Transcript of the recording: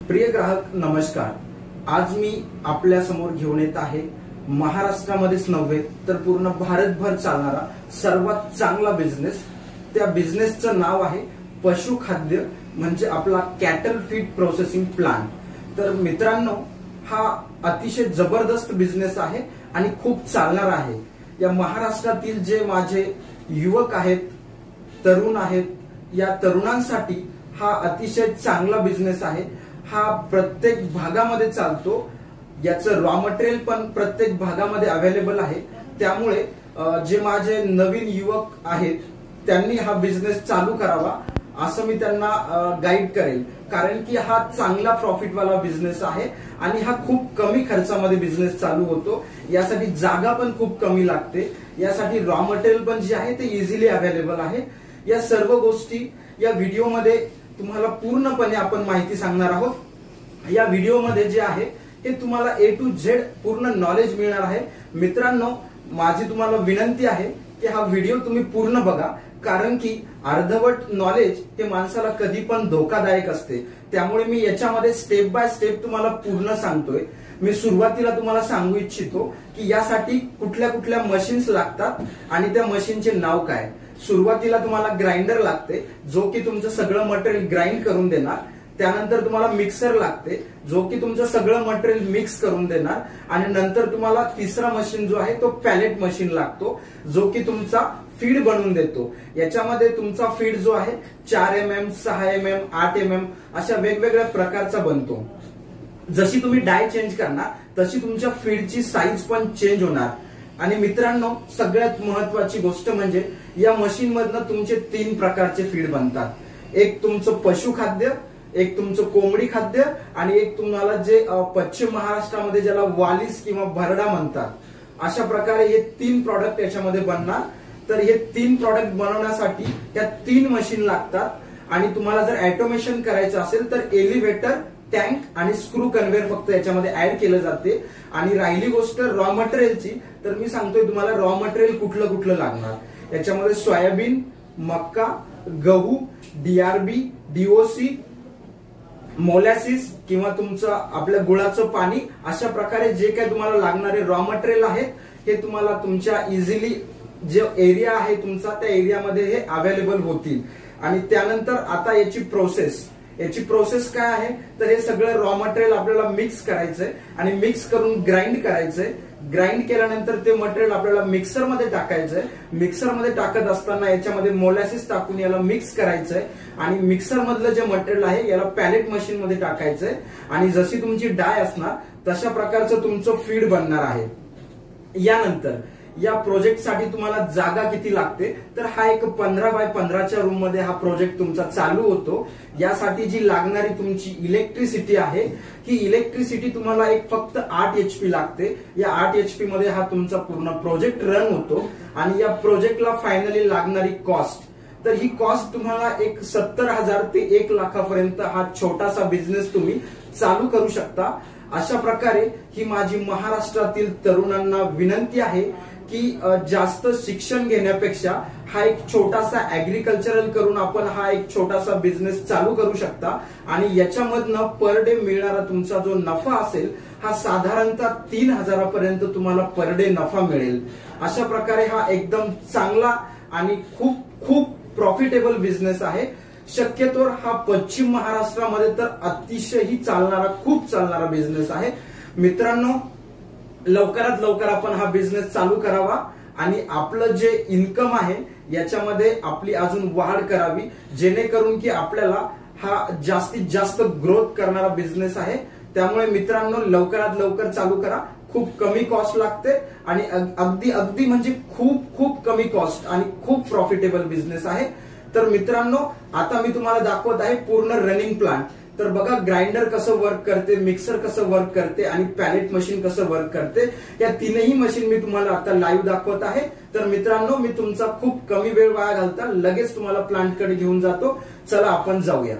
प्रिय ग्राहक नमस्कार। आज मी आपल्या समोर घेऊन येत आहे महाराष्ट्रामध्येच नव्हे तर पूर्ण भारतभर चालणारा सर्वात चांगला बिझनेस। त्या बिझनेसचं नाव आहे पशुखाद्य म्हणजे आपला कॅटल फीड प्रोसेसिंग प्लांट। तर मित्रांनो, हा अतिशय जबरदस्त बिझनेस आहे आणि खूप चालणारा आहे। या महाराष्ट्रातील जे माझे युवक आहेत, तरुण आहेत, या तरुणांसाठी हा अतिशय चांगला बिझनेस आहे। हा प्रत्येक भागामध्ये चालतो, याचं रॉ मटेरियल पण प्रत्येक भागामध्ये अवेलेबल आहे। त्यामुळे जे माझे नवीन युवक आहेत त्यांनी हा बिझनेस चालू करावा असं मी त्यांना गाईड करेल, कारण की हा चांगला प्रॉफिटवाला बिझनेस आहे आणि हा खूप कमी खर्चामध्ये बिझनेस चालू होतो। यासाठी जागा पण खूप कमी लागते, यासाठी रॉ मटेरियल पण जे आहे ते इझिली अवेलेबल आहे। या सर्व गोष्टी या व्हिडिओमध्ये तुम्हाला पूर्णपणे आपण माहिती सांगणार आहोत। या व्हिडिओमध्ये जे आहे हे तुम्हाला A to Z पूर्ण नॉलेज मिळणार आहे। मित्रांनो, माझी तुम्हाला विनंती आहे की हा व्हिडिओ तुम्ही पूर्ण बघा, कारण की अर्धवट नॉलेज हे माणसाला कधी पण धोकादायक असते। त्यामुळे मी याच्यामध्ये स्टेप बाय स्टेप तुम्हाला पूर्ण सांगतोय। मी सुरुवातीला तुम्हाला सांगू इच्छितो की यासाठी कुठल्या कुठल्या मशीन्स लागतात आणि त्या मशीनचे नाव काय। सुरुवातीला तुम्हाला ग्राइंडर लागते, जो की तुमचं सगळं मटेरियल ग्राइंड करून देणार। त्यानंतर तुम्हाला मिक्सर लागते, जो की तुमचं सगळं मटेरियल मिक्स करून देणार। आणि नंतर तुम्हाला तिसरा मशीन जो आहे तो पॅलेट मशीन लागतो, जो की तुमचा फीड बनवून देतो। याच्यामध्ये तुमचा फीड जो आहे 4 mm, 6 mm, 8 mm अशा वेगवेगळ्या प्रकारचा बनतो। जशी तुम्ही डाय चेंज करणार तशी तुमच्या फीडची साईज पण चेंज होणार। आणि मित्रांनो, सगळ्यात महत्वाची गोष्ट म्हणजे या मशीन मधनं तुमचे 3 प्रकारचे फीड बनतात। एक तुमचं पशुखाद्य, एक तुमचं कोंबडी खाद्य आणि एक तुम्हाला जे पश्चिम महाराष्ट्रामध्ये ज्याला वालीस किंवा भरडा म्हणतात, अशा प्रकारे हे 3 प्रॉडक्ट याच्यामध्ये बनणार। तर हे 3 प्रॉडक्ट बनवण्यासाठी या 3 मशीन लागतात। आणि तुम्हाला जर ऑटोमेशन करायचं असेल तर एलिव्हेटर, टँक आणि स्क्रू कन्व्हेयर फक्त याच्यामध्ये ऍड केलं जाते। आणि राहिली गोष्ट रॉ मटेरियलची, तर मी सांगतोय तुम्हाला रॉ मटेरियल कुठलं कुठलं लागणार। याच्यामध्ये सोयाबीन, मक्का, गहू, DRB, DOC, मोलॅसिस किंवा तुमचं आपल्या गुळाचं पाणी, अशा प्रकारे जे काही तुम्हाला लागणारे रॉ मटेरियल आहेत हे तुम्हाला तुमच्या इझिली जो एरिया आहे तुमचा त्या एरियामध्ये हे अवेलेबल होतील। आणि त्यानंतर आता याची प्रोसेस काय आहे, तर हे सगळं रॉ मटेरियल आपल्याला मिक्स करायचंय आणि मिक्स करून ग्राइंड करायचंय। ग्राइंड केल्यानंतर ते मटेरियल आपल्याला मिक्सरमध्ये टाकायचंय। मिक्सरमध्ये टाकत असताना याच्यामध्ये मोलॅसिस टाकून याला मिक्स करायचंय आणि मिक्सर मधलं जे मटेरियल आहे याला पॅलेट मशीन मध्ये टाकायचंय। आणि जशी तुमची डाय असणार तशा प्रकारचं तुमचं फीड बनणार आहे। यानंतर या प्रोजेक्टसाठी तुम्हाला जागा किती लागते, तर हा एक 15 बाय 15च्या रूम मध्ये हा प्रोजेक्ट तुमचा चालू होतो। यासाठी जी लागणारी तुमची इलेक्ट्रिसिटी आहे, ही इलेक्ट्रिसिटी तुम्हाला एक फक्त 8 HP लागते। या 8 HP मध्ये हा तुमचा पूर्ण प्रोजेक्ट रन होतो। आणि या प्रोजेक्टला फायनली लागणारी कॉस्ट, तर ही कॉस्ट तुम्हाला एक 70,000 ते 1 लाखापर्यंत हा छोटासा बिझनेस तुम्ही चालू करू शकता। अशा प्रकारे ही माझी महाराष्ट्रातील तरुणांना विनंती आहे की जास्त शिक्षण घेण्यापेक्षा हा एक छोटासा ऍग्रीकल्चरल करून आपण हा एक छोटासा बिझनेस चालू करू शकता। आणि याच्यामधनं पर डे मिळणारा तुमचा जो नफा असेल हा साधारणतः 3,000 पर्यंत तुम्हाला पर डे नफा मिळेल। अशा प्रकारे हा एकदम चांगला आणि खूप खूप प्रॉफिटेबल बिझनेस आहे। शक्यतो हा पश्चिम महाराष्ट्रामध्ये तर अतिशय चालणारा, खूप चालणारा बिझनेस आहे। मित्रांनो, लवकरात लवकर आपण हा बिझनेस चालू करावा आणि आपलं जे इन्कम आहे याच्यामध्ये आपली अजून वाढ करावी, जेणेकरून की आपल्याला हा जास्तीत जास्त ग्रोथ करणारा बिझनेस आहे। त्यामुळे मित्रांनो, लवकरात लवकर चालू करा। खूप कमी कॉस्ट लागते आणि अगदी म्हणजे खूप खूप कमी कॉस्ट आणि खूप प्रॉफिटेबल बिझनेस आहे। तर मित्रांनो, आता मी तुम्हाला दाखवत आहे पूर्ण रनिंग प्लांट। तर बघा, ग्राइंडर कसं वर्क करते, मिक्सर कसं वर्क करते आणि पॅलेट मशीन कसं वर्क करते, या 3ही मशीन मी तुम्हाला आता लाईव्ह दाखवत आहे। तर मित्रांनो, मी तुमचा खूप कमी वेळ वाया घालता लगेच तुम्हाला प्लांटकडे घेऊन जातो। चला आपण जाऊया।